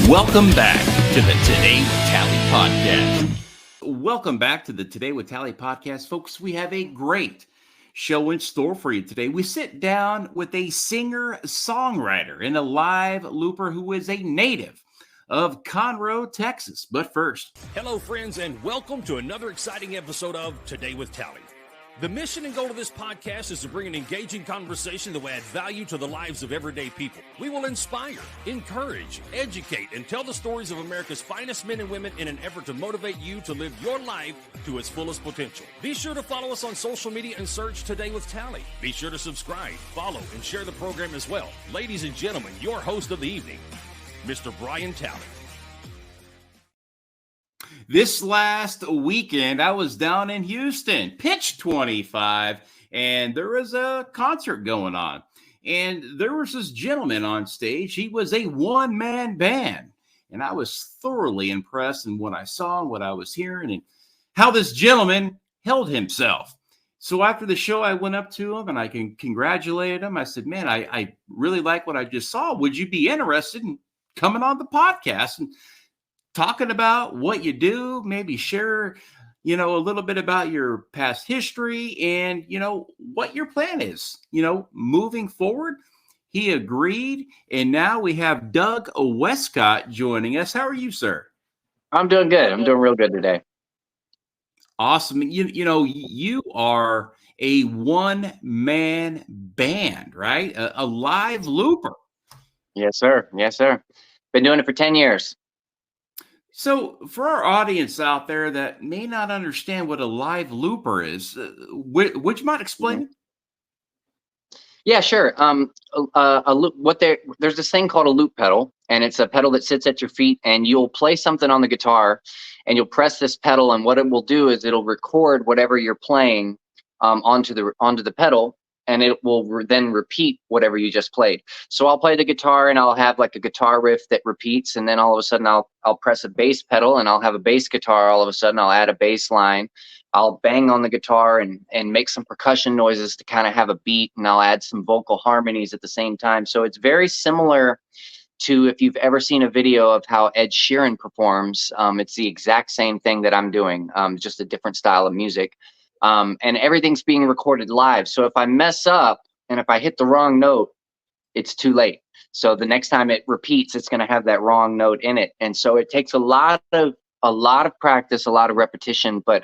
Welcome back to the Today with Tally podcast. Welcome back to the Today with Tally podcast, folks. We have a great show in store for you today. We sit down with a singer-songwriter and a live looper who is a native of Conroe, Texas. But first, hello, friends, and welcome to another exciting episode of Today with Tally. The mission and goal of this podcast is to bring an engaging conversation that will add value to the lives of everyday people. We will inspire, encourage, educate, and tell the stories of America's finest men and women in an effort to motivate you to live your life to its fullest potential. Be sure to follow us on social media and search Today with Tally. Be sure to subscribe, follow, and share the program as well. Ladies and gentlemen, your host of the evening, Mr. Brian Tally. this last weekend, I was down in Houston, Pitch 25, and there was a concert going on. And there was this gentleman on stage. He was a one-man band. And I was thoroughly impressed in what I saw and what I was hearing and how this gentleman held himself. So after the show, I went up to him and I congratulated him. I said, man, I really like what I just saw. Would you be interested in coming on the podcast and talking about what you do, maybe share, a little bit about your past history and, what your plan is, moving forward? He agreed. And now we have Doug Westcott joining us. How are you, sir? I'm doing good. I'm doing real good today. Awesome. You are a one-man band, right? A live looper. Yes, sir. Yes, sir. Been doing it for 10 years. So for our audience out there that may not understand what a live looper is, would you mind explaining? Yeah, sure. A loop. There's this thing called a loop pedal, and it's a pedal that sits at your feet, and you'll play something on the guitar, and you'll press this pedal, and what it will do is it'll record whatever you're playing onto the pedal, and it will then repeat whatever you just played. So I'll play the guitar and I'll have like a guitar riff that repeats, and then all of a sudden I'll press a bass pedal and I'll have a bass guitar. All of a sudden I'll add a bass line. I'll bang on the guitar and make some percussion noises to kind of have a beat, and I'll add some vocal harmonies at the same time. So it's very similar to if you've ever seen a video of how Ed Sheeran performs. It's the exact same thing that I'm doing, just a different style of music. And everything's being recorded live. So if I mess up and if I hit the wrong note, it's too late. So the next time it repeats, it's going to have that wrong note in it. And so it takes a lot of practice, a lot of repetition. But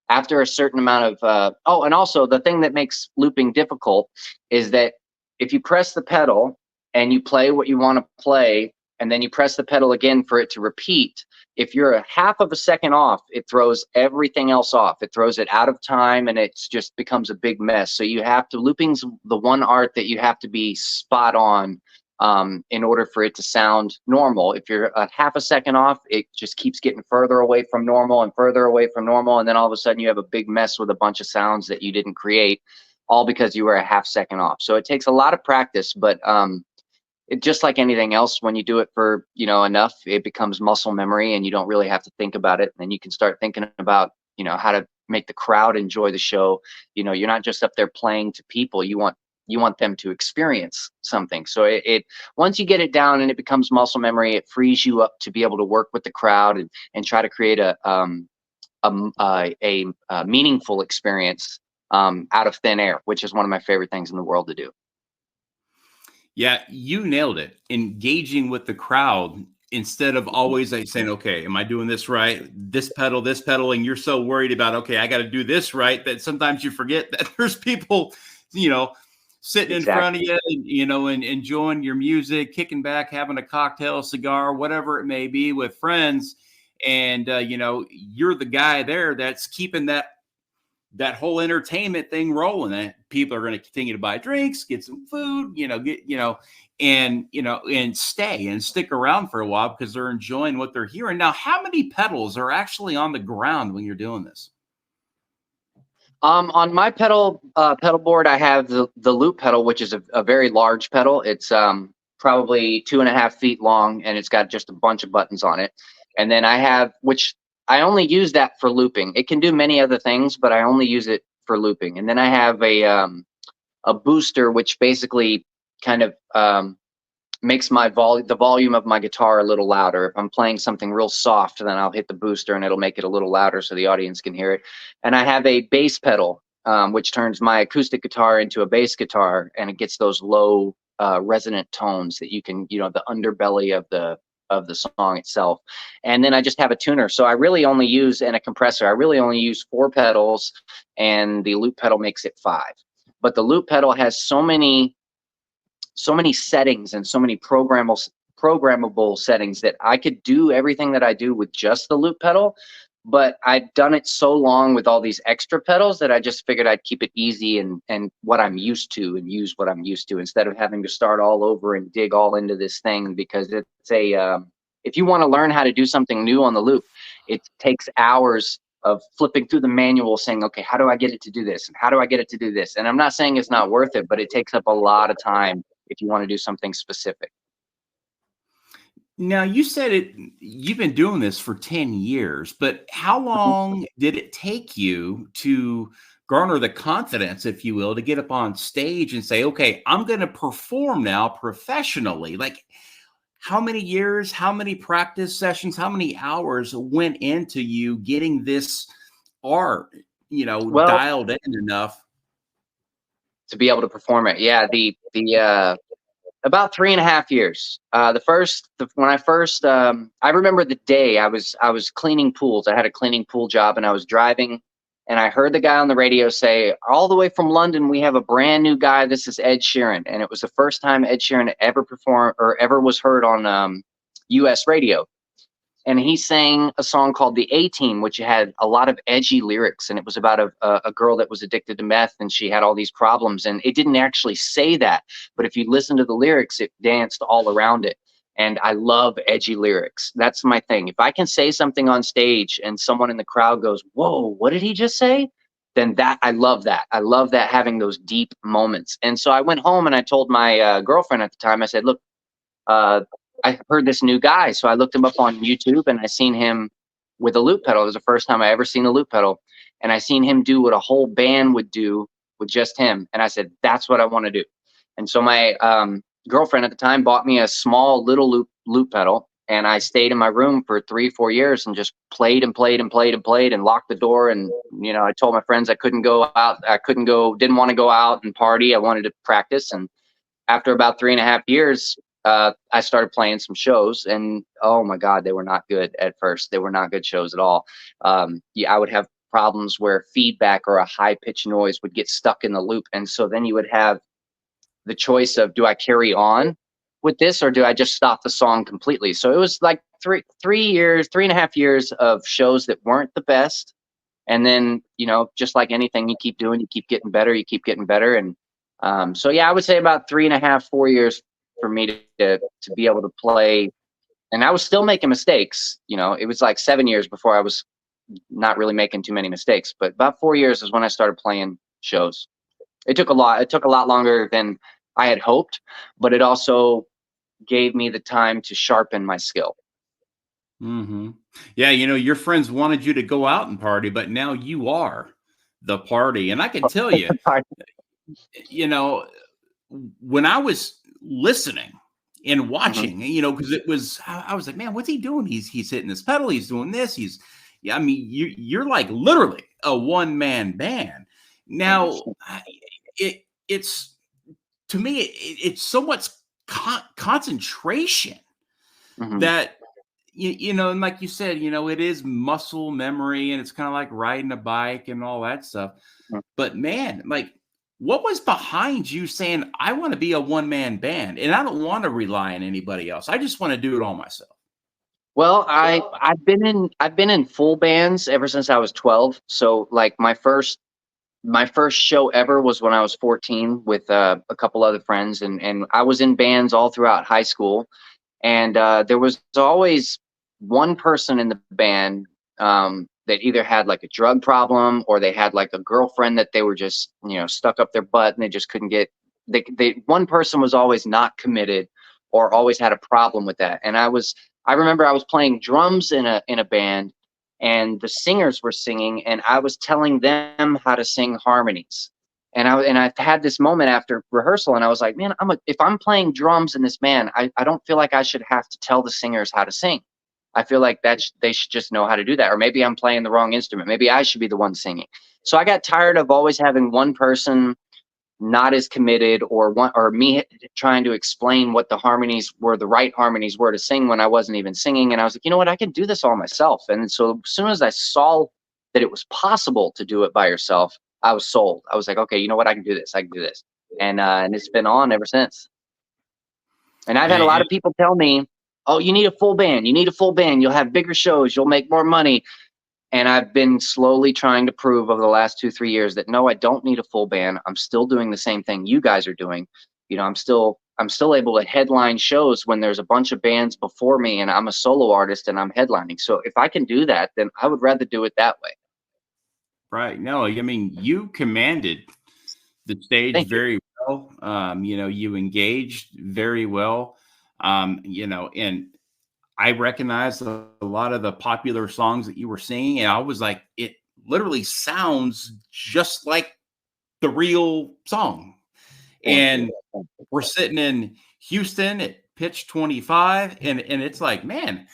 after a certain amount of, and also the thing that makes looping difficult is that if you press the pedal and you play what you want to play, and then you press the pedal again for it to repeat, if you're a half of a second off, it throws everything else off. It throws it out of time, and it just becomes a big mess. So you have to, looping's the one art that you have to be spot on in order for it to sound normal. If you're a half a second off, it just keeps getting further away from normal and further away from normal. And then all of a sudden you have a big mess with a bunch of sounds that you didn't create, all because you were a half second off. So it takes a lot of practice, but it, just like anything else, when you do it for enough, it becomes muscle memory, and you don't really have to think about it. And then you can start thinking about how to make the crowd enjoy the show. You're not just up there playing to people. You want them to experience something. So it once you get it down and it becomes muscle memory, it frees you up to be able to work with the crowd and try to create a meaningful experience out of thin air, which is one of my favorite things in the world to do. Yeah, you nailed it. Engaging with the crowd instead of always saying, okay, am I doing this right? This pedal, and you're so worried about, okay, I got to do this right, that sometimes you forget that there's people, sitting in front of you, and enjoying your music, kicking back, having a cocktail, cigar, whatever it may be with friends. And, you're the guy there that's keeping that whole entertainment thing rolling. And people are going to continue to buy drinks, get some food, and stay and stick around for a while because they're enjoying what they're hearing. Now, how many pedals are actually on the ground when you're doing this? On my pedal board, I have the loop pedal, which is a very large pedal. It's probably 2.5 feet long, and it's got just a bunch of buttons on it. And then I have, which I only use that for looping. It can do many other things, but I only use it for looping. And then I have a booster, which basically kind of makes the volume of my guitar a little louder. If I'm playing something real soft, then I'll hit the booster and it'll make it a little louder so the audience can hear it. And I have a bass pedal, which turns my acoustic guitar into a bass guitar, and it gets those low resonant tones that you can, the underbelly of the song itself. And then I just have a tuner. So I really only use, and a compressor. I really only use 4 pedals, and the loop pedal makes it 5. But the loop pedal has so many settings and so many programmable settings that I could do everything that I do with just the loop pedal. But I've done it so long with all these extra pedals that I just figured I'd keep it easy and what I'm used to, and use what I'm used to, instead of having to start all over and dig all into this thing. Because it's if you want to learn how to do something new on the loop, it takes hours of flipping through the manual saying, okay, how do I get it to do this? And how do I get it to do this? And I'm not saying it's not worth it, but it takes up a lot of time if you want to do something specific. Now, you said you've been doing this for 10 years, but how long did it take you to garner the confidence, if you will, to get up on stage and say, okay, I'm going to perform now professionally? Like, how many years, how many practice sessions, how many hours went into you getting this art, dialed in enough to be able to perform it? Yeah, about 3.5 years. When I first, I remember the day I was cleaning pools. I had a cleaning pool job, and I was driving, and I heard the guy on the radio say, all the way from London, we have a brand new guy. This is Ed Sheeran. And it was the first time Ed Sheeran ever performed or ever was heard on US radio. And he sang a song called The A-Team, which had a lot of edgy lyrics. And it was about a girl that was addicted to meth, and she had all these problems. And it didn't actually say that. But if you listen to the lyrics, it danced all around it. And I love edgy lyrics. That's my thing. If I can say something on stage and someone in the crowd goes, whoa, what did he just say? Then I love that. I love that, having those deep moments. And so I went home and I told my girlfriend at the time, I said, look, I heard this new guy. So I looked him up on YouTube, and I seen him with a loop pedal. It was the first time I ever seen a loop pedal. And I seen him do what a whole band would do with just him. And I said, that's what I want to do. And so my girlfriend at the time bought me a small little loop pedal. And I stayed in my room for 3-4 years and just played and played and played and played, and locked the door. And, I told my friends I couldn't go out. Didn't want to go out and party. I wanted to practice. And after about 3.5 years, I started playing some shows, and oh my God, they were not good at first. They were not good shows at all. I would have problems where feedback or a high pitched noise would get stuck in the loop. And so then you would have the choice of, do I carry on with this, or do I just stop the song completely? So it was like 3.5 years of shows that weren't the best. And then, just like anything you keep doing, you keep getting better, And so, yeah, I would say about 3.5-4 years for me to be able to play. And I was still making mistakes. It was like 7 years before I was not really making too many mistakes. But about 4 years is when I started playing shows. It took a lot longer than I had hoped, but it also gave me the time to sharpen my skill. Mm-hmm. Yeah, your friends wanted you to go out and party, but now you are the party. And I can tell you, when I was listening and watching, because I was like, man, what's he doing? He's hitting this pedal, he's doing this, you're like literally a one-man band. Now, it's to me, it's so much concentration that, and like you said, it is muscle memory, and it's kind of like riding a bike and all that stuff. But man, like, what was behind you saying, I want to be a one-man band and I don't want to rely on anybody else? I just want to do it all myself. Well, I've been in full bands ever since I was 12. So like my first show ever was when I was 14 with a couple other friends, and I was in bands all throughout high school. And there was always one person in the band that either had like a drug problem, or they had like a girlfriend that they were just, stuck up their butt, and they just couldn't get, one person was always not committed or always had a problem with that. And I remember I was playing drums in a band, and the singers were singing, and I was telling them how to sing harmonies. And I've had this moment after rehearsal, and I was like, man, if I'm playing drums in this band, I don't feel like I should have to tell the singers how to sing. I feel like they should just know how to do that. Or maybe I'm playing the wrong instrument. Maybe I should be the one singing. So I got tired of always having one person not as committed, or me trying to explain what the harmonies were, the right harmonies were to sing when I wasn't even singing. And I was like, you know what, I can do this all myself. And so as soon as I saw that it was possible to do it by yourself, I was sold. I was like, okay, you know what, I can do this. I can do this. And it's been on ever since. And I've had a lot of people tell me, oh, you need a full band. You need a full band. You'll have bigger shows. You'll make more money. And I've been slowly trying to prove over the last 2-3 years that no, I don't need a full band. I'm still doing the same thing you guys are doing. You know, I'm still able to headline shows when there's a bunch of bands before me and I'm a solo artist and I'm headlining. So if I can do that, then I would rather do it that way. Right. No, I mean, you commanded the stage very well. You know, you engaged very well. You know, and I recognized a lot of the popular songs that you were singing, and I was like, it literally sounds just like the real song. And we're sitting in Houston at Pitch 25, and it's like, man,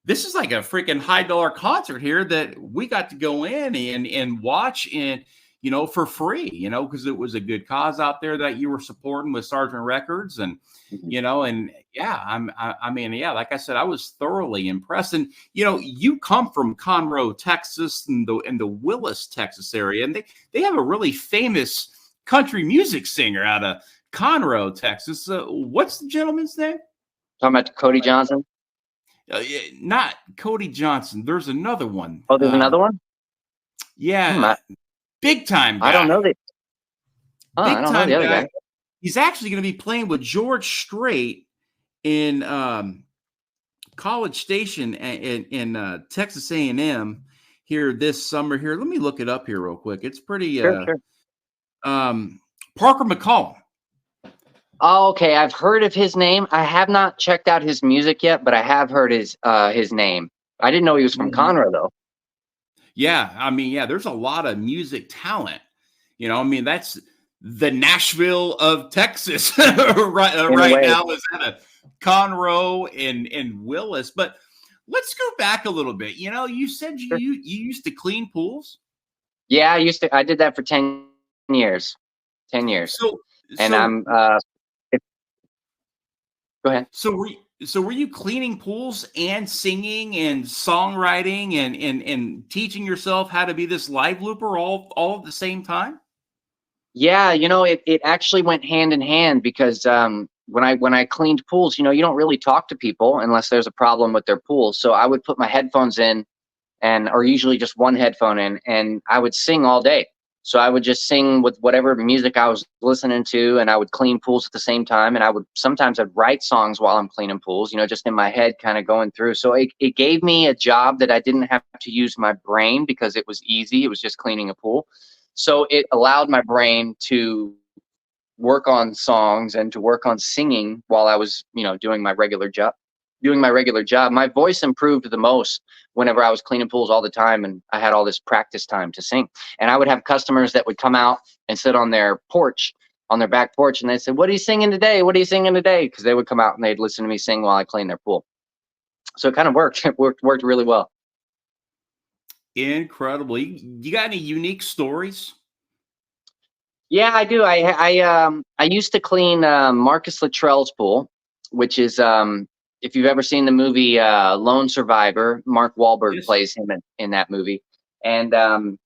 this is like a freaking $high concert here that we got to go in and watch, and you know, for free, you know, because it was a good cause out there that you were supporting with Sergeant Records. And you know, and yeah, I mean, yeah, like I said, I was thoroughly impressed. And you know, you come from Conroe, Texas, and the Willis, Texas area, and they have a really famous country music singer out of Conroe, Texas. What's the gentleman's name? Talking about Cody Johnson? Not Cody Johnson. There's another one. Oh, there's another one? Yeah. Big time guy. I don't know that. Big I don't time know the other guy. He's actually going to be playing with George Strait in College Station in Texas A&M here this summer. Here, let me look it up here real quick. It's pretty. Sure. Parker McCollum. Oh, okay. I've heard of his name. I have not checked out his music yet, but I have heard his name. I didn't know he was from Conroe, though. Yeah, I mean, yeah, there's a lot of music talent. You know, I mean, that's the Nashville of Texas right now is at a Conroe and Willis. But let's go back a little bit. You know, you said you used to clean pools. Yeah, I did that for 10 years. 10 years. And I'm go ahead. So were you cleaning pools and singing and songwriting and teaching yourself how to be this live looper all at the same time? Yeah, you know, it actually went hand in hand because when I cleaned pools, you know, you don't really talk to people unless there's a problem with their pool. So I would put my headphones in or usually just one headphone in, and I would sing all day. So I would just sing with whatever music I was listening to, and I would clean pools at the same time. And I'd write songs while I'm cleaning pools, you know, just in my head kind of going through. So it gave me a job that I didn't have to use my brain because it was easy. It was just cleaning a pool. So it allowed my brain to work on songs and to work on singing while I was, you know, doing my regular job. My voice improved the most whenever I was cleaning pools all the time and I had all this practice time to sing. And I would have customers that would come out and sit on their porch, on their back porch, and they'd say, "What are you singing today? What are you singing today?" Because they would come out and they'd listen to me sing while I cleaned their pool. So it kind of worked. It worked really well. Incredible. You got any unique stories? Yeah, I do. I used to clean Marcus Luttrell's pool, which is if you've ever seen the movie Lone Survivor, Mark Wahlberg plays him in that movie. And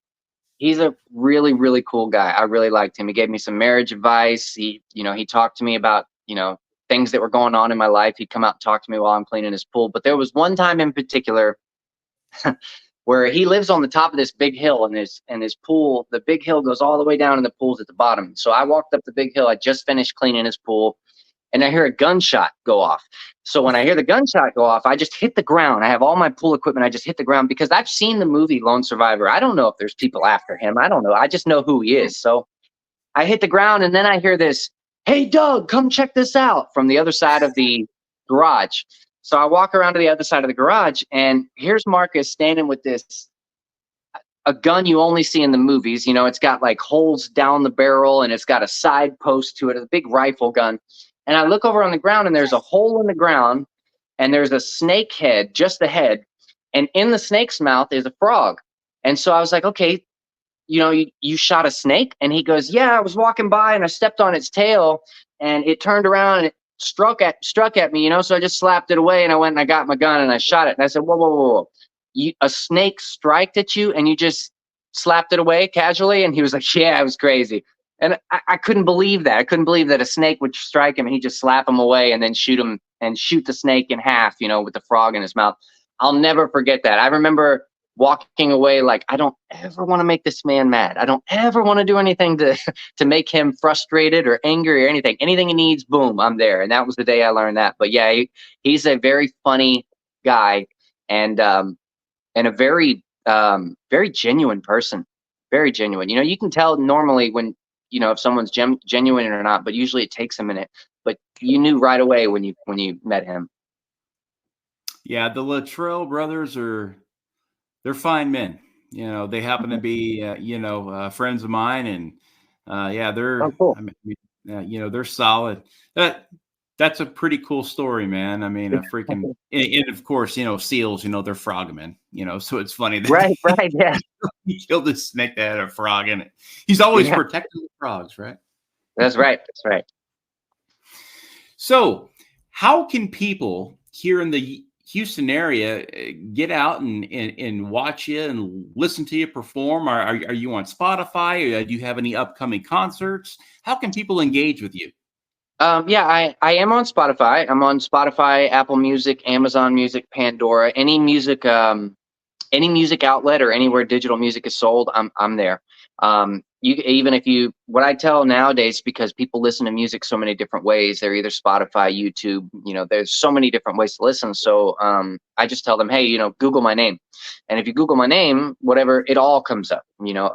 he's a really, really cool guy. I really liked him. He gave me some marriage advice. He talked to me about, you know, things that were going on in my life. He'd come out and talk to me while I'm cleaning his pool. But there was one time in particular where he lives on the top of this big hill, and his pool, the big hill goes all the way down and the pool's at the bottom. So I walked up the big hill. I just finished cleaning his pool, and I hear a gunshot go off. So when I hear the gunshot go off, I just hit the ground. I have all my pool equipment. I just hit the ground because I've seen the movie Lone Survivor. I don't know if there's people after him. I don't know. I just know who he is. So I hit the ground, and then I hear this, "Hey, Doug, come check this out," from the other side of the garage. So I walk around to the other side of the garage, and here's Marcus standing with this. a gun you only see in the movies. You know, it's got like holes down the barrel and it's got a side post to it, a big rifle gun. And I look over on the ground and there's a hole in the ground and there's a snake head, just the head. And in the snake's mouth is a frog. And so I was like, okay, you know, you shot a snake? And he goes, yeah, I was walking by and I stepped on its tail and it turned around and it struck at me, you know, so I just slapped it away and I went and I got my gun and I shot it. And I said, whoa, whoa, whoa, whoa. A snake striked at you and you just slapped it away casually? And he was like, yeah, it was crazy. And I couldn't believe that. I couldn't believe that a snake would strike him and he'd just slap him away and then shoot the snake in half, you know, with the frog in his mouth. I'll never forget that. I remember walking away like, I don't ever want to make this man mad. I don't ever want to do anything to make him frustrated or angry or anything. Anything he needs, boom, I'm there. And that was the day I learned that. But yeah, he's a very funny guy and a very very genuine person. Very genuine. You know, you can tell normally when, you know, if someone's genuine or not, but usually it takes a minute. But you knew right away when you met him. Yeah, the Luttrell brothers they're fine men. You know, they happen to be, friends of mine, and yeah, they're, Oh, cool. I mean, you know, they're solid. That's a pretty cool story, man. I mean, a freaking, and of course, you know, seals, you know, they're frogmen, you know, so it's funny that Right, yeah. he killed a snake that had a frog in it. He's always protecting the frogs, right? That's right. So, how can people here in the Houston area get out and watch you and listen to you perform? Are you on Spotify? Or do you have any upcoming concerts? How can people engage with you? Yeah, I am on Spotify. I'm on Spotify, Apple Music, Amazon Music, Pandora, any music outlet or anywhere digital music is sold, I'm there. What I tell nowadays, because people listen to music so many different ways, they're either Spotify, YouTube, you know, there's so many different ways to listen. So I just tell them, hey, you know, Google my name. And if you Google my name, whatever, it all comes up, you know,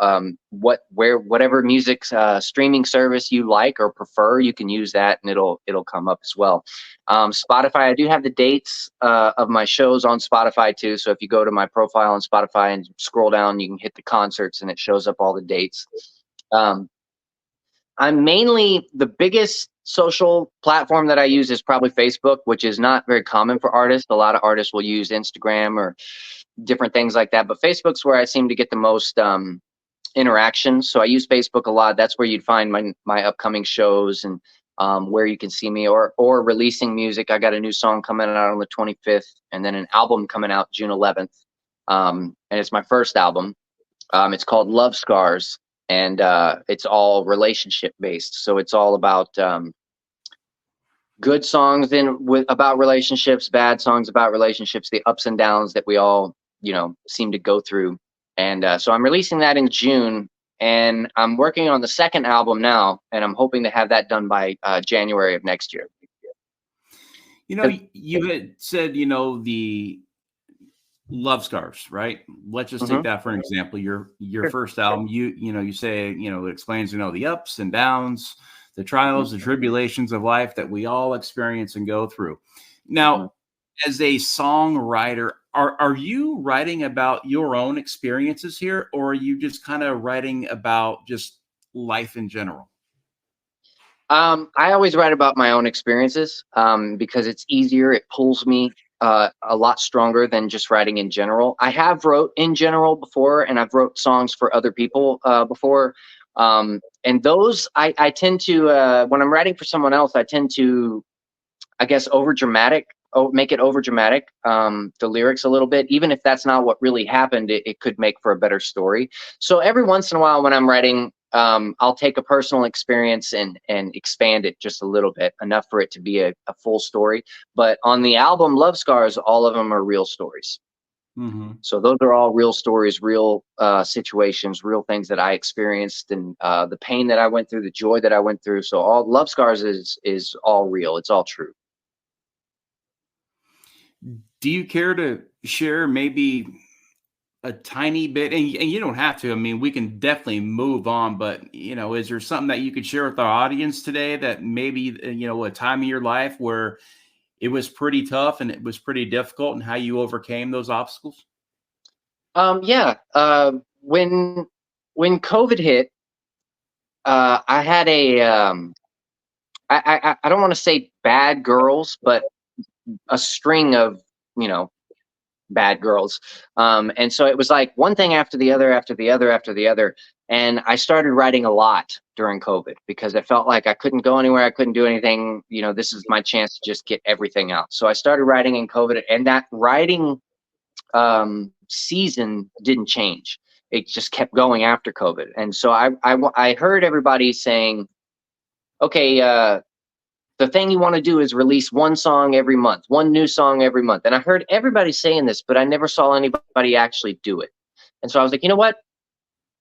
whatever music streaming service you like or prefer, you can use that and it'll come up as well. Spotify, I do have the dates of my shows on Spotify too. So if you go to my profile on Spotify and scroll down, you can hit the concerts and it shows up all the dates. I'm mainly, the biggest social platform that I use is probably Facebook, which is not very common for artists. A lot of artists will use Instagram or different things like that, but Facebook's where I seem to get the most interaction. So I use Facebook a lot. That's where you'd find my upcoming shows and where you can see me or releasing music. I got a new song coming out on the 25th and then an album coming out June 11th. And it's my first album. It's called Love Scars, and it's all relationship based. So it's all about good songs about relationships, bad songs about relationships, the ups and downs that we all, you know, seem to go through. And so I'm releasing that in June, and I'm working on the second album now, and I'm hoping to have that done by January of next year. You know, you had said, you know, the Love Scars, right? Let's just take that for an example. Your first album, you say, you know, it explains, you know, the ups and downs, the trials, the tribulations of life that we all experience and go through. Now, as a songwriter, are you writing about your own experiences here, or are you just kind of writing about just life in general? I always write about my own experiences because it's easier. It pulls me a lot stronger than just writing in general. I have wrote in general before, and I've wrote songs for other people before. And those I tend to, when I'm writing for someone else, I tend to, I guess, make it over dramatic, the lyrics a little bit, even if that's not what really happened, it could make for a better story. So every once in a while when I'm writing, I'll take a personal experience and expand it just a little bit, enough for it to be a full story. But on the album Love Scars, all of them are real stories. So those are all real stories, real situations, real things that I experienced, and the pain that I went through, the joy that I went through. So all Love Scars is all real. It's all true. Do you care to share maybe a tiny bit, and you don't have to, I mean, we can definitely move on, but, you know, is there something that you could share with our audience today that maybe, you know, a time in your life where it was pretty tough and it was pretty difficult and how you overcame those obstacles? Yeah. when COVID hit, I had I don't want to say bad girls, but a string of, you know, bad girls. And so it was like one thing after the other, after the other, after the other. And I started writing a lot during COVID because I felt like I couldn't go anywhere. I couldn't do anything. You know, this is my chance to just get everything out. So I started writing in COVID, and that writing season didn't change. It just kept going after COVID. And so I heard everybody saying, okay, the thing you want to do is release one song every month, one new song every month. And I heard everybody saying this, but I never saw anybody actually do it. And so I was like, you know what?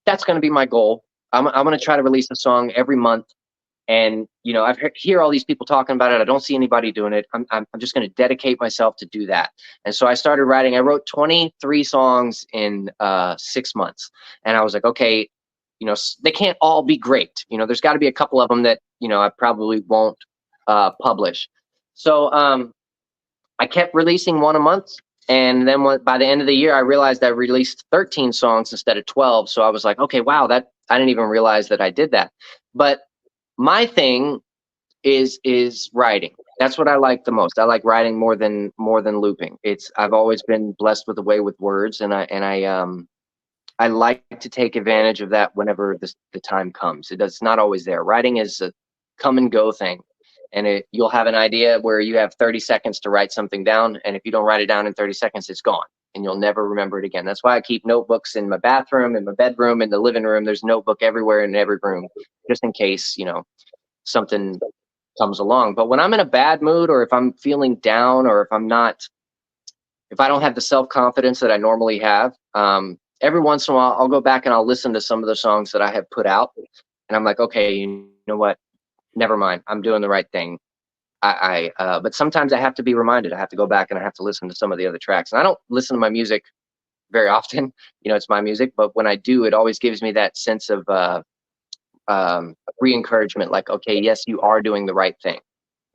That's going to be my goal. I'm going to try to release a song every month. And, you know, hear all these people talking about it. I don't see anybody doing it. I'm just going to dedicate myself to do that. And so I started writing. I wrote 23 songs in 6 months. And I was like, okay, you know, they can't all be great. You know, there's got to be a couple of them that, you know, I probably won't publish. So I kept releasing one a month. And then by the end of the year, I realized I released 13 songs instead of 12. So I was like, okay, wow, I didn't even realize that I did that. But my thing is writing. That's what I like the most. I like writing more than looping. I've always been blessed with a way with words, and I like to take advantage of that whenever the time comes. It's not always there. Writing is a come and go thing. And you'll have an idea where you have 30 seconds to write something down. And if you don't write it down in 30 seconds, it's gone. And you'll never remember it again. That's why I keep notebooks in my bathroom, in my bedroom, in the living room. There's a notebook everywhere in every room, just in case, you know, something comes along. But when I'm in a bad mood, or if I'm feeling down, or if I don't have the self-confidence that I normally have, every once in a while, I'll go back and I'll listen to some of the songs that I have put out. And I'm like, okay, you know what? Never mind. I'm doing the right thing. But sometimes I have to be reminded. I have to go back and I have to listen to some of the other tracks. And I don't listen to my music very often. You know, it's my music. But when I do, it always gives me that sense of re-encouragement. Like, okay, yes, you are doing the right thing.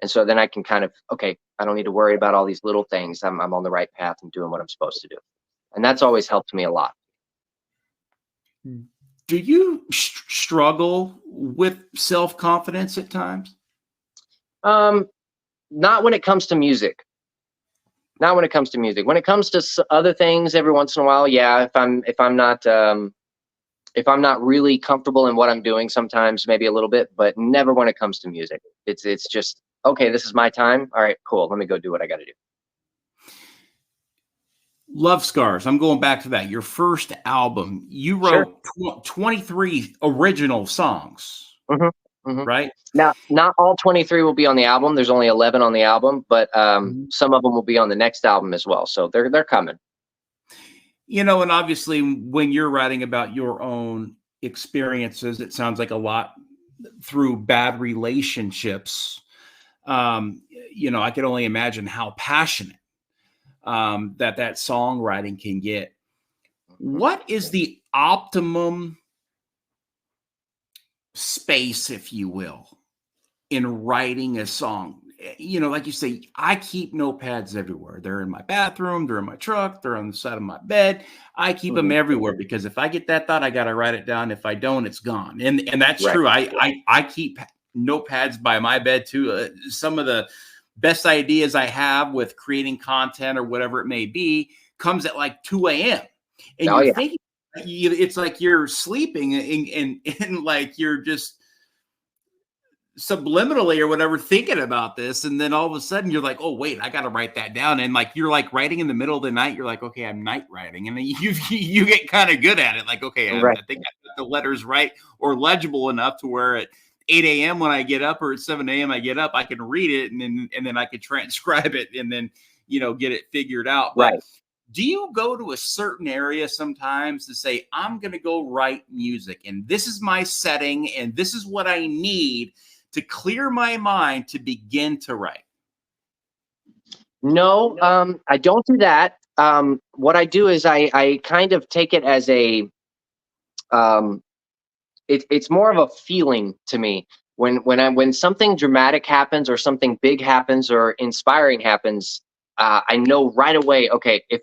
And so then I can kind of, okay, I don't need to worry about all these little things. I'm on the right path and doing what I'm supposed to do. And that's always helped me a lot. Do you struggle with self-confidence at times? Not when it comes to music. Not when it comes to music. When it comes to other things, every once in a while, yeah. If I'm not really comfortable in what I'm doing, sometimes maybe a little bit, but never when it comes to music. It's just, okay, this is my time. All right, cool. Let me go do what I got to do. Love Scars. I'm going back to that. Your first album, you wrote 23 original songs, right? Now, not all 23 will be on the album. There's only 11 on the album, but some of them will be on the next album as well. So they're coming. You know, and obviously when you're writing about your own experiences, it sounds like a lot through bad relationships. You know, I can only imagine how passionate that songwriting can get. What is the optimum space, if you will, in writing a song? You know, like you say, I keep notepads everywhere. They're in my bathroom, they're in my truck, they're on the side of my bed. I keep them everywhere because if I get that thought, I got to write it down. If I don't, it's gone. And that's true. I keep notepads by my bed too. Some of the best ideas I have with creating content or whatever it may be comes at like 2 a.m. And you're thinking, it's like you're sleeping and like you're just subliminally or whatever thinking about this. And then all of a sudden you're like, oh, wait, I got to write that down. And like, you're like writing in the middle of the night. You're like, okay, I'm night writing. And then you get kind of good at it. Like, okay, I think I got the letters right or legible enough to where at 8 a.m. when I get up or at 7 a.m. I get up, I can read it and then I could transcribe it and then, you know, get it figured out. But do you go to a certain area sometimes to say, I'm going to go write music and this is my setting and this is what I need to clear my mind to begin to write? No, I don't do that. What I do is I kind of take it as it's more of a feeling to me. When something dramatic happens or something big happens or inspiring happens, I know right away, okay, if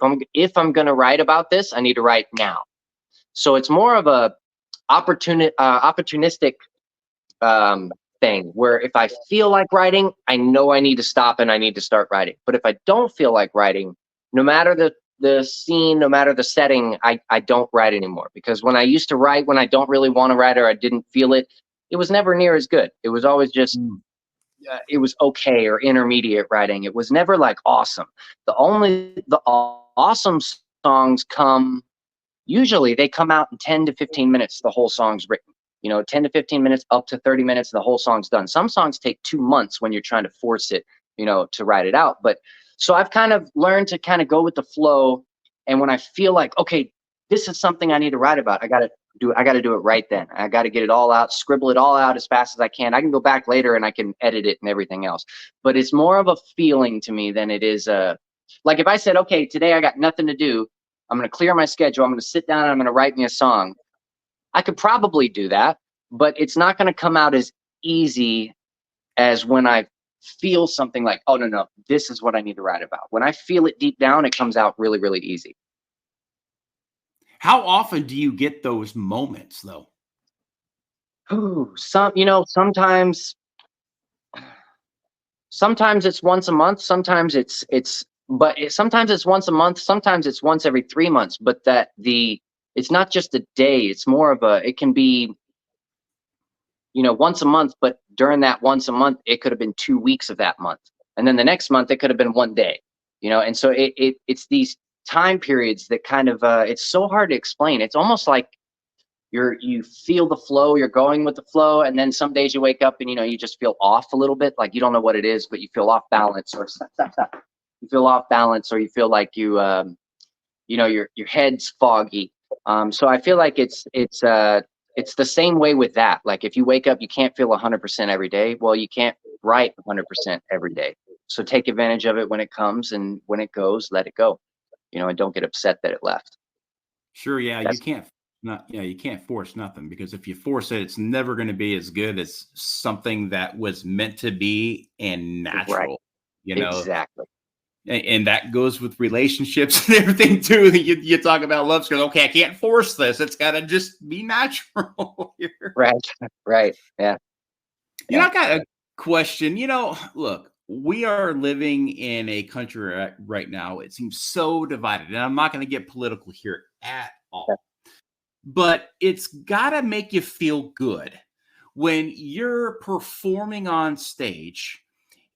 I'm going to write about this, I need to write now. So it's more of a opportunistic thing, where if I feel like writing, I know I need to stop and I need to start writing. But if I don't feel like writing, no matter the scene, no matter the setting, I don't write anymore. Because when I used to write, when I don't really want to write or I didn't feel it, it was never near as good. It was always just it was okay or intermediate writing. It was never like awesome. The awesome songs come, usually they come out in 10 to 15 minutes. The whole song's written. 10 to 15 minutes up to 30 minutes, the whole song's done. Some songs take 2 months when you're trying to force it, to write it out. But so I've kind of learned to kind of go with the flow. And when I feel like, okay, this is something I need to write about, I got to do it right then. I got to get it all out, scribble it all out as fast as I can. I can go back later and I can edit it and everything else. But it's more of a feeling to me than it is like if I said, okay, today I got nothing to do, I'm going to clear my schedule, I'm going to sit down and I'm going to write me a song. I could probably do that, but it's not going to come out as easy as when I feel something like, oh, no, this is what I need to write about. When I feel it deep down, it comes out really, really easy. How often do you get those moments, though? Sometimes it's once a month. Sometimes sometimes it's once a month. Sometimes it's once every 3 months. But it's not just a day. It's more of it can be, once a month, but during that once a month, it could have been 2 weeks of that month. And then the next month, it could have been 1 day, and so it's these time periods that kind of, it's so hard to explain. It's almost like you feel the flow, you're going with the flow. And then some days you wake up and, you just feel off a little bit, like you don't know what it is, but you feel off balance or stop. You feel off balance, or you feel like your head's foggy. So I feel like it's the same way with that. Like if you wake up, you can't feel 100% every day. Well, you can't write 100% every day. So take advantage of it when it comes, and when it goes, let it go, and don't get upset that it left. Sure. Yeah. You can't force nothing, because if you force it, it's never going to be as good as something that was meant to be and natural, right. Exactly. And that goes with relationships and everything too. You talk about love skills. Okay, I can't force this. It's got to just be natural here. Right. Yeah. I got a question. Look, we are living in a country right now. It seems so divided, and I'm not going to get political here at all. Yeah. But it's got to make you feel good when you're performing on stage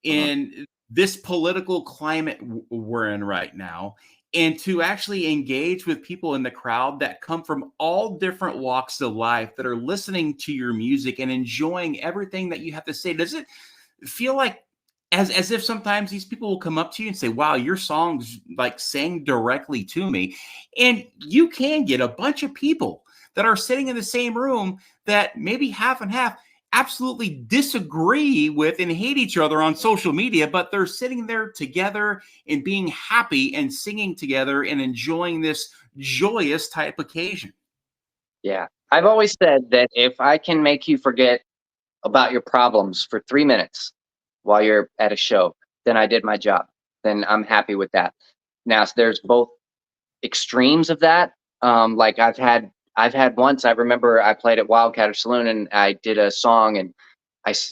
in this political climate we're in right now, and to actually engage with people in the crowd that come from all different walks of life that are listening to your music and enjoying everything that you have to say. Does it feel like as if sometimes these people will come up to you and say, wow, your song's like sang directly to me? And you can get a bunch of people that are sitting in the same room that maybe half and half absolutely disagree with and hate each other on social media, but they're sitting there together and being happy and singing together and enjoying this joyous type occasion. Yeah. I've always said that if I can make you forget about your problems for 3 minutes while you're at a show, then I did my job. Then I'm happy with that. Now, there's both extremes of that. Like I've had once, I remember I played at Wildcatter Saloon and I did a song, and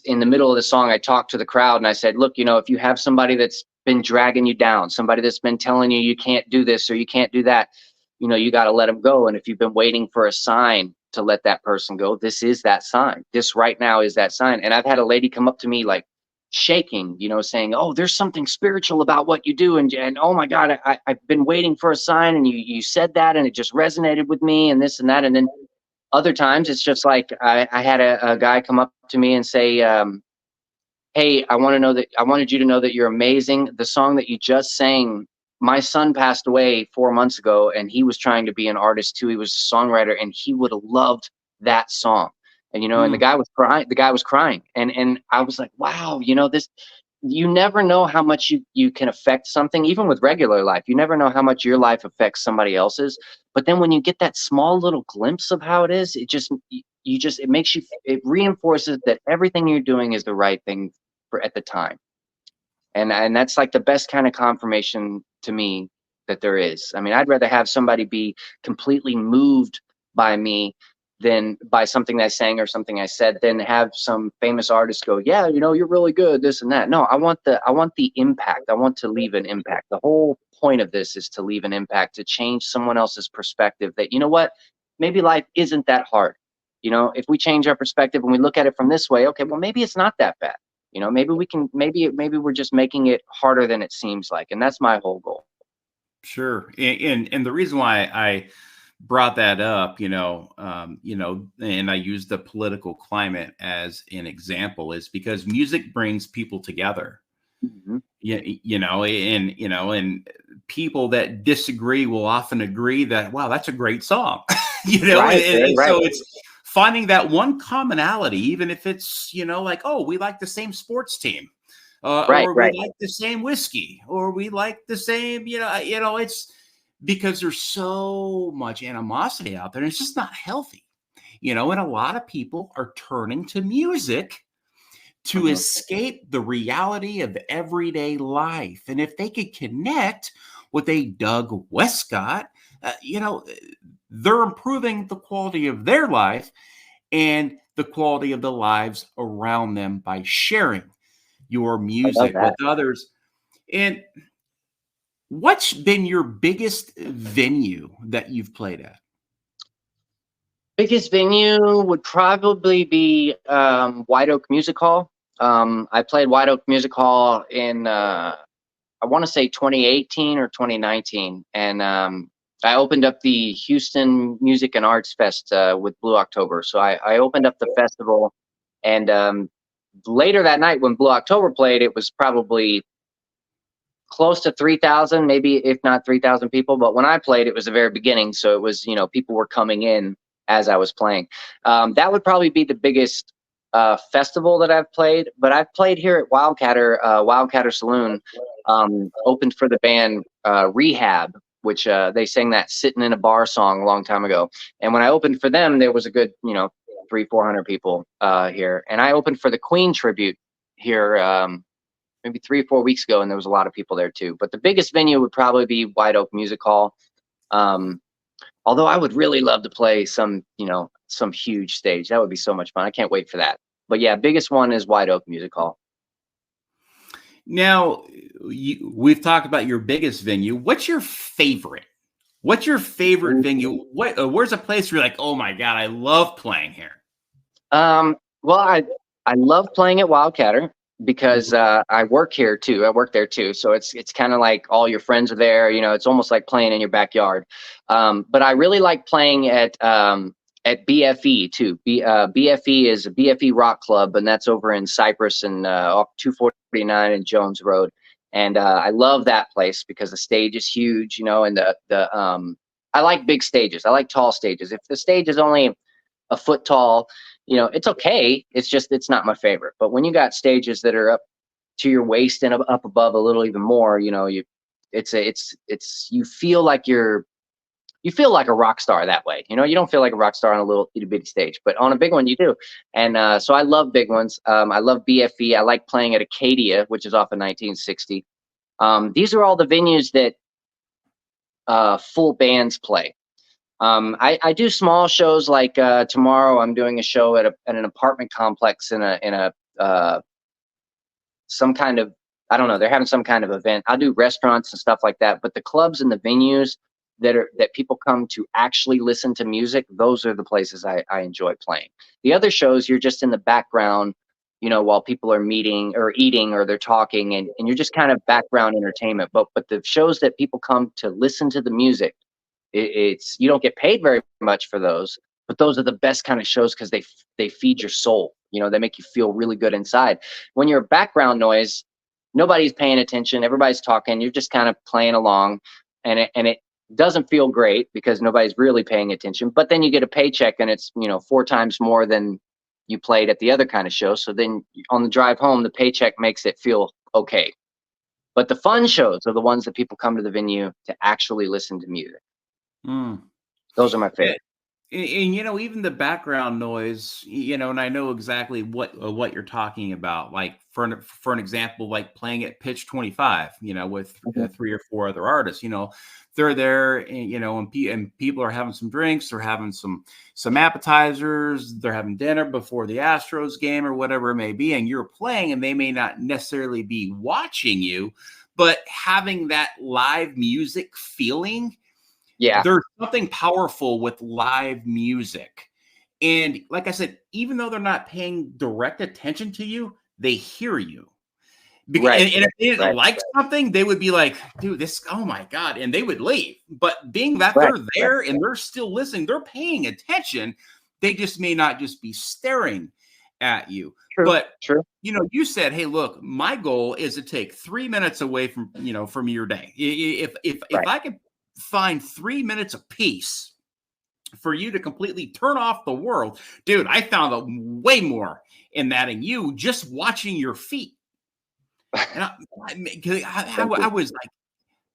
in the middle of the song, I talked to the crowd and I said, look, if you have somebody that's been dragging you down, somebody that's been telling you can't do this or you can't do that, you got to let them go. And if you've been waiting for a sign to let that person go, this is that sign. This right now is that sign. And I've had a lady come up to me like shaking, saying, oh, there's something spiritual about what you do. And oh my God, I've been waiting for a sign, and you said that and it just resonated with me, and this and that. And then other times it's just like I had a guy come up to me and say, hey, I wanted you to know that you're amazing. The song that you just sang, my son passed away 4 months ago, and he was trying to be an artist too. He was a songwriter, and he would have loved that song. And, and the guy was crying. And I was like, wow, this, you never know how much you can affect something, even with regular life. You never know how much your life affects somebody else's. But then when you get that small little glimpse of how it is, it reinforces that everything you're doing is the right thing at the time. And that's like the best kind of confirmation to me that there is. I mean, I'd rather have somebody be completely moved by me than by something I sang or something I said, than have some famous artist go, yeah, you know, you're really good, this and that. No, I want the impact. I want to leave an impact. The whole point of this is to leave an impact, to change someone else's perspective that, you know what, maybe life isn't that hard. You know, if we change our perspective and we look at it from this way, okay, well, maybe it's not that bad. You know, maybe we can, maybe we're just making it harder than it seems like. And that's my whole goal. Sure. And the reason why I brought that up, and I used the political climate as an example is because music brings people together. Mm-hmm. And people that disagree will often agree that, wow, that's a great song. Right, and right. So it's finding that one commonality, even if it's, like, oh, we like the same sports team. Or we like the same whiskey, or we like the same, it's because there's so much animosity out there, and it's just not healthy, and a lot of people are turning to music to escape the reality of everyday life. And if they could connect with a Doug Westcott, they're improving the quality of their life and the quality of the lives around them by sharing your music with others. And what's been your biggest venue that you've played at? Biggest venue would probably be White Oak Music Hall. I played White Oak Music Hall in I want to say 2018 or 2019, and I opened up the Houston Music and Arts Fest with Blue October. So I opened up the festival, and later that night when Blue October played, it was probably close to 3,000, maybe if not 3,000 people. But when I played, it was the very beginning, so it was, people were coming in as I was playing. That would probably be the biggest festival that I've played. But I've played here at Wildcatter Saloon, opened for the band Rehab, which they sang that "Sitting in a Bar" song a long time ago. And when I opened for them, there was a good 300-400 people here. And I opened for the Queen tribute here maybe 3 or 4 weeks ago, and there was a lot of people there too. But the biggest venue would probably be White Oak Music Hall. Although I would really love to play some huge stage. That would be so much fun. I can't wait for that. But yeah, biggest one is White Oak Music Hall. Now, we've talked about your biggest venue. What's your favorite? What's your favorite venue? Where's a place where you're like, oh my God, I love playing here? Well, I love playing at Wildcatter because I work here too. I work there too. So it's kind of like all your friends are there. It's almost like playing in your backyard. But I really like playing at BFE too. BFE is a BFE Rock Club, and that's over in Cypress and off 249 and Jones Road. And I love that place because the stage is huge, and I like big stages. I like tall stages. If the stage is only a foot tall, it's okay. It's just, it's not my favorite. But when you got stages that are up to your waist and up above a little even more, you feel like you feel like a rock star that way. You don't feel like a rock star on a little itty bitty stage, but on a big one you do. And so I love big ones. I love BFE. I like playing at Acadia, which is off of 1960. These are all the venues that full bands play. I do small shows like tomorrow I'm doing a show at an apartment complex in a some kind of, I don't know, they're having some kind of event. I do restaurants and stuff like that, but the clubs and the venues that people come to actually listen to music, those are the places I enjoy playing. The other shows, you're just in the background, while people are meeting or eating or they're talking, and you're just kind of background entertainment. But the shows that people come to listen to the music, it's you don't get paid very much for those, but those are the best kind of shows because they feed your soul. They make you feel really good inside. When you're background noise, nobody's paying attention, everybody's talking, you're just kind of playing along, and it doesn't feel great because nobody's really paying attention. But then you get a paycheck, and it's 4 times more than you played at the other kind of show. So then on the drive home, the paycheck makes it feel okay. But the fun shows are the ones that people come to the venue to actually listen to music. Those are my favorite. And even the background noise, and I know exactly what you're talking about. Like for an example, like playing at pitch 25, with Mhm. 3 or 4 other artists. They're there, and people are having some drinks, they're having some appetizers, they're having dinner before the Astros game or whatever it may be, and you're playing, and they may not necessarily be watching you, but having that live music feeling. Yeah, There's something powerful with live music. And like I said, even though they're not paying direct attention to you, they hear you. right, And if they didn't right, like something, they would be like, dude, this, oh my God. And they would leave. But being that right, they're right. there and they're still listening, they're paying attention. They just may not just be staring at you. True, But true. you said, hey, look, my goal is to take 3 minutes away from your day. If Right. I could find 3 minutes of peace for you to completely turn off the world, dude, I found way more in that in you just watching your feet. And I was like,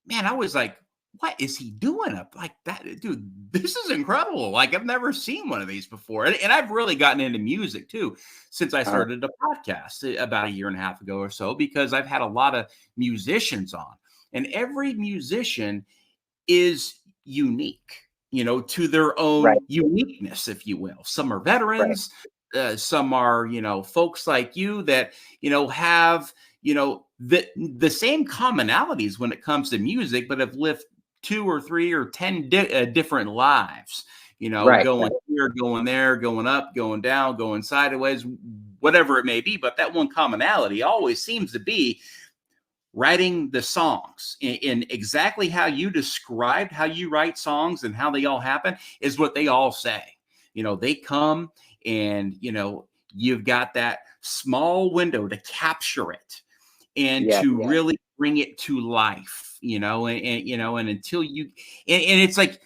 man, I was like, what is he doing up like that? Dude, this is incredible. Like, I've never seen one of these before. And I've really gotten into music too since I Uh, started the podcast about a year and a half ago or so, because I've had a lot of musicians on, and every musician is unique, to their right, own uniqueness, if you will. Some are right. veterans, some are, folks like you that, have, the same commonalities when it comes to music, but have lived 2 or 3 or 10 different lives, Right, going right. here, going there, going up, going down, going sideways, whatever it may be. But that one commonality always seems to be writing the songs in exactly how you described how you write songs and how they all happen is what they all say. They come, and you've got that small window to capture it and Yeah, to really bring it to life, and until and it's like,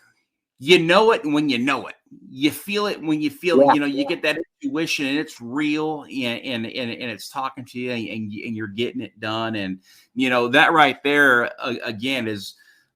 it when you know it. You feel it when you feel it. yeah, You get that intuition, and it's real, and it's talking to you, and you're getting it done. And that right there, again, is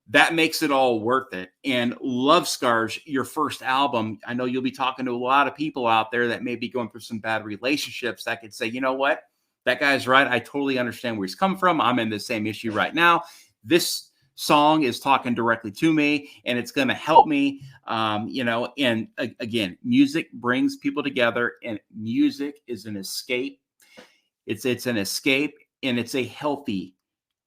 that makes it all worth it. And Love Scars, your first album, I know you'll be talking to a lot of people out there that may be going through some bad relationships that could say, you know what, that guy's right. I totally understand where he's coming from. I'm in the same issue right now. This song is talking directly to me, and it's going to help me. And again, music brings people together, and music is an escape. It's an escape, and it's a healthy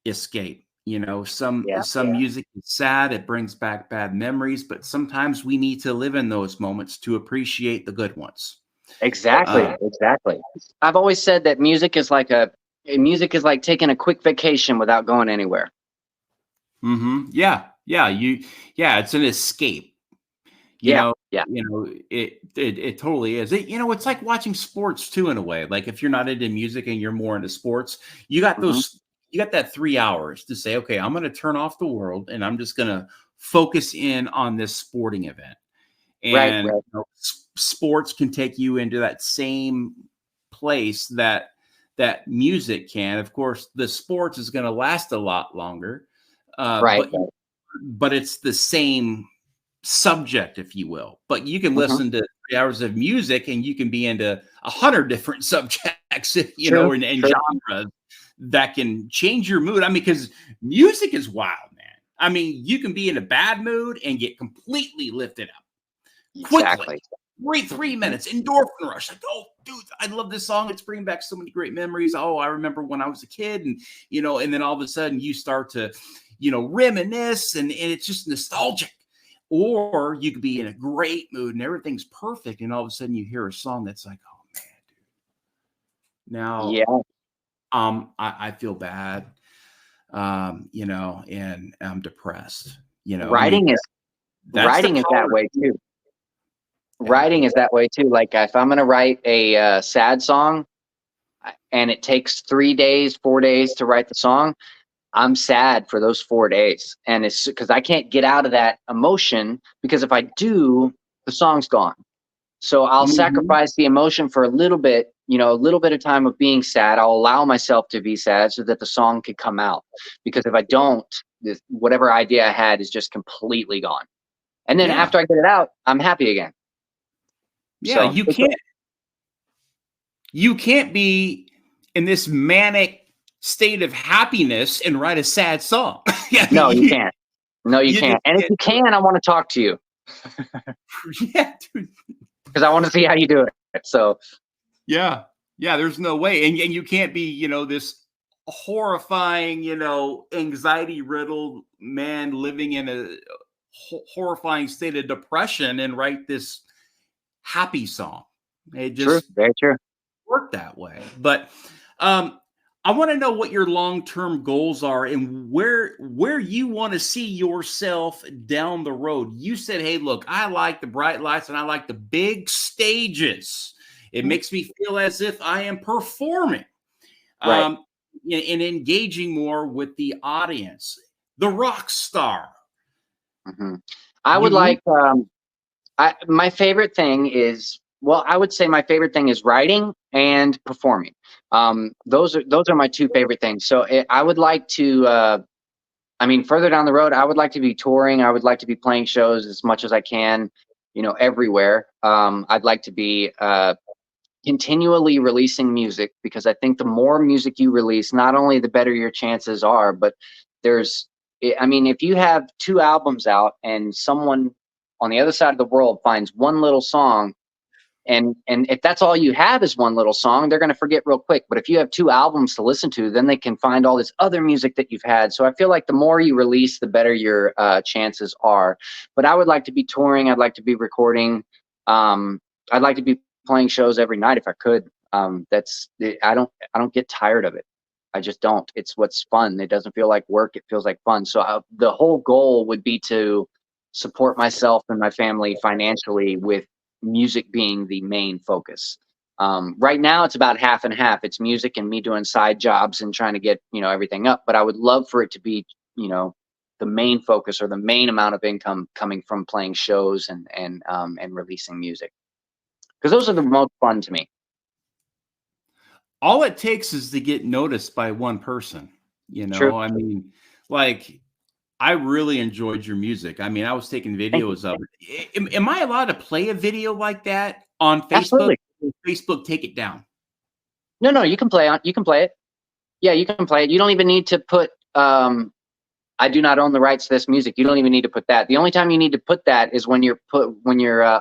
escape. yeah. Some music is sad, it brings back bad memories, but sometimes we need to live in those moments to appreciate the good ones. Exactly, uh, exactly. I've always said that music is like taking a quick vacation without going anywhere. yeah, it's an escape. you Yeah, know yeah. it totally is. It's like watching sports too, in a way. Like, if you're not into music and you're more into sports, Hmm. you got that 3 hours to say, okay, I'm going to turn off the world, and I'm just going to focus in on this sporting event. Right, And right. sports can take you into that same place that music can. Of course, the sports is going to last a lot longer, Right, but right. it's the same subject, if you will. But you can Hmm. listen to 3 hours of music, and you can be into 100 different subjects, True, and true. genres that can change your mood. I mean, because music is wild, man. I mean, you can be in a bad mood and get completely lifted up quickly. Exactly. 3 minutes, endorphin rush. Like, oh, dude, I love this song. It's bringing back so many great memories. Oh, I remember when I was a kid, and and then all of a sudden you start to, reminisce, and it's just nostalgic. Or you could be in a great mood and everything's perfect, and all of a sudden you hear a song that's like, oh man, dude. Now, Yeah. I feel bad, and I'm depressed. I mean, Writing is that's the writing is that power. way too. Yeah. Writing is that way too. Like if I'm gonna write a sad song and it takes 3 days, 4 days to write the song, I'm sad for those 4 days, and it's because I can't get out of that emotion. Because if I do, the song's gone. So I'll Mhm. sacrifice the emotion for a little bit, a little bit of time of being sad. I'll allow myself to be sad so that the song could come out. Because if I don't, whatever idea I had is just completely gone. And then Yeah. after I get it out, I'm happy again. Yeah, So you can't be in this manic state of happiness and write a sad song. Yeah, no, you can't. No, you you just can't. And if can't you do can, I want to talk to you it. Yeah, dude. because I want to see how you do it. So Yeah. Yeah, there's no way. And you can't be, this horrifying, anxiety riddled man living in a horrifying state of depression and write this happy song. It true, just very true. work that way. But I want to know what your long-term goals are and where you want to see yourself down the road. You said, "Hey, look, I like the bright lights and I like the big stages. It makes me feel as if I am performing, Right. and engaging more with the audience. The rock star." Hmm. I would You like. My favorite thing is, well, I would say my favorite thing is writing and performing. Those are my two favorite things. So I would like to. I mean, further down the road, I would like to be touring. I would like to be playing shows as much as I can, everywhere. I'd like to be continually releasing music because I think the more music you release, not only the better your chances are, but there's, I mean, if you have 2 albums out and someone on the other side of the world finds one little song, and if that's all you have is one little song, they're going to forget real quick. But if you have 2 albums to listen to, then they can find all this other music that you've had. So I feel like the more you release, the better your chances are. But I would like to be touring. I'd like to be recording. I'd like to be playing shows every night if I could. I don't get tired of it. I just don't. It's what's fun. It doesn't feel like work. It feels like fun. So the whole goal would be to support myself and my family financially with music being the main focus. Right now, it's about half and half. It's music and me doing side jobs and trying to get everything up. But I would love for it to be the main focus or the main amount of income coming from playing shows and releasing music because those are the most fun to me. All it takes is to get noticed by one person. True. I mean, like, I really enjoyed your music. I mean, I was taking Thank you. videos of it. Am I allowed to play a video like that on Facebook? Absolutely. Will Facebook take it down? No, you can play it. Yeah, you can play it. You don't even need to put I do not own the rights to this music. You don't even need to put that. The only time you need to put that is when you're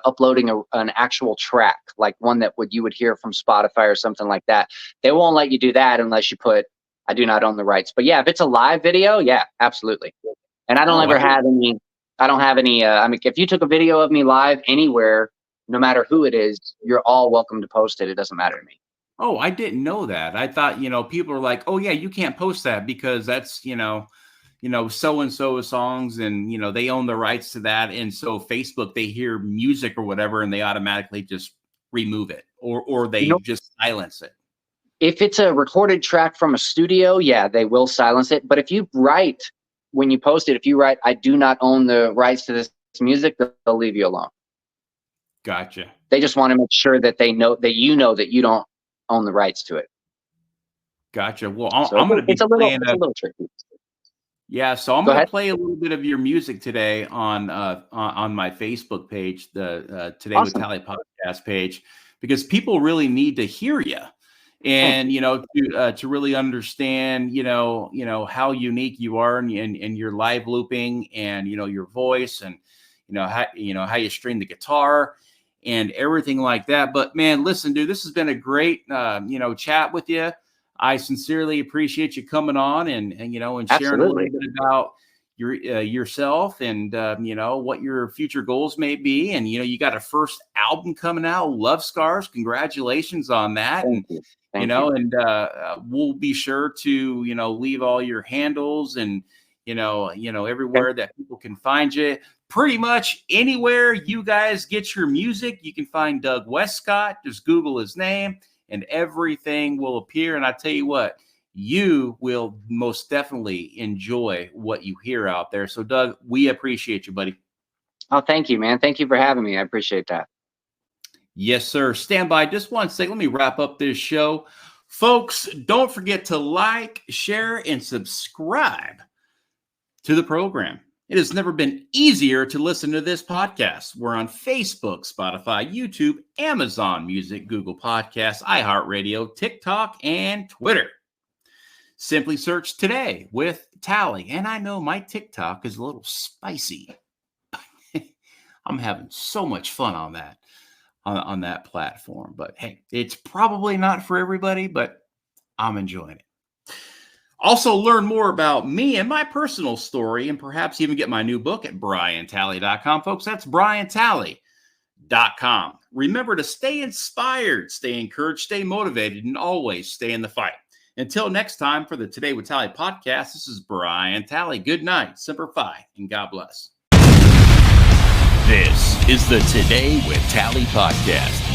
uploading an actual track, like one that you would hear from Spotify or something like that. They won't let you do that unless you put I do not own the rights. But yeah, if it's a live video, yeah, absolutely. And I don't Oh, ever have any. I don't have any. I mean, if you took a video of me live anywhere, no matter who it is, you're all welcome to post it. It doesn't matter to me. oh, I didn't know that. I thought, people are like, "Oh yeah, you can't post that because that's, so and so songs and, they own the rights to that." And so Facebook, they hear music or whatever and they automatically just remove it or they just silence it. If it's a recorded track from a studio, yeah, they will silence it. But if you write, when you post it, if you write, I do not own the rights to this music, they'll leave you alone. Gotcha. They just want to make sure that they know that that you don't own the rights to it. Gotcha. Well, So I'm going to be it's a playing little tricky. Yeah, so I'm Go going to ahead. play a little bit of your music today on my Facebook page, the Today with Awesome. Tally podcast page, because people really need to hear you, and to really understand how unique you are and your live looping and your voice and how you string the guitar and everything like that. But man, listen, dude, this has been a great chat with you. I sincerely appreciate you coming on and sharing a little Absolutely. bit about yourself and what your future goals may be. And you got a first album coming out, Love Scars. Congratulations on that. Thank you. Thank you. And we'll be sure to leave all your handles and everywhere that people can find you. Pretty much anywhere you guys get your music, you can find Doug Westcott. Just Google his name and everything will appear. And I tell you what, you will most definitely enjoy what you hear out there. So, Doug, we appreciate you, buddy. Oh, thank you, man. Thank you for having me. I appreciate that. Yes, sir. Stand by just one second. Let me wrap up this show. Folks, don't forget to like, share, and subscribe to the program. It has never been easier to listen to this podcast. We're on Facebook, Spotify, YouTube, Amazon Music, Google Podcasts, iHeartRadio, TikTok, and Twitter. Simply search Today with Tally. And I know my TikTok is a little spicy. I'm having so much fun on that platform. But hey, it's probably not for everybody, but I'm enjoying it. Also, learn more about me and my personal story, and perhaps even get my new book at BrianTalley.com. Folks, that's BrianTalley.com. Remember to stay inspired, stay encouraged, stay motivated, and always stay in the fight. Until next time, for the Today with Tally podcast, this is Brian Talley. Good night, Semper Fi, and God bless. This is the Today with Tally podcast.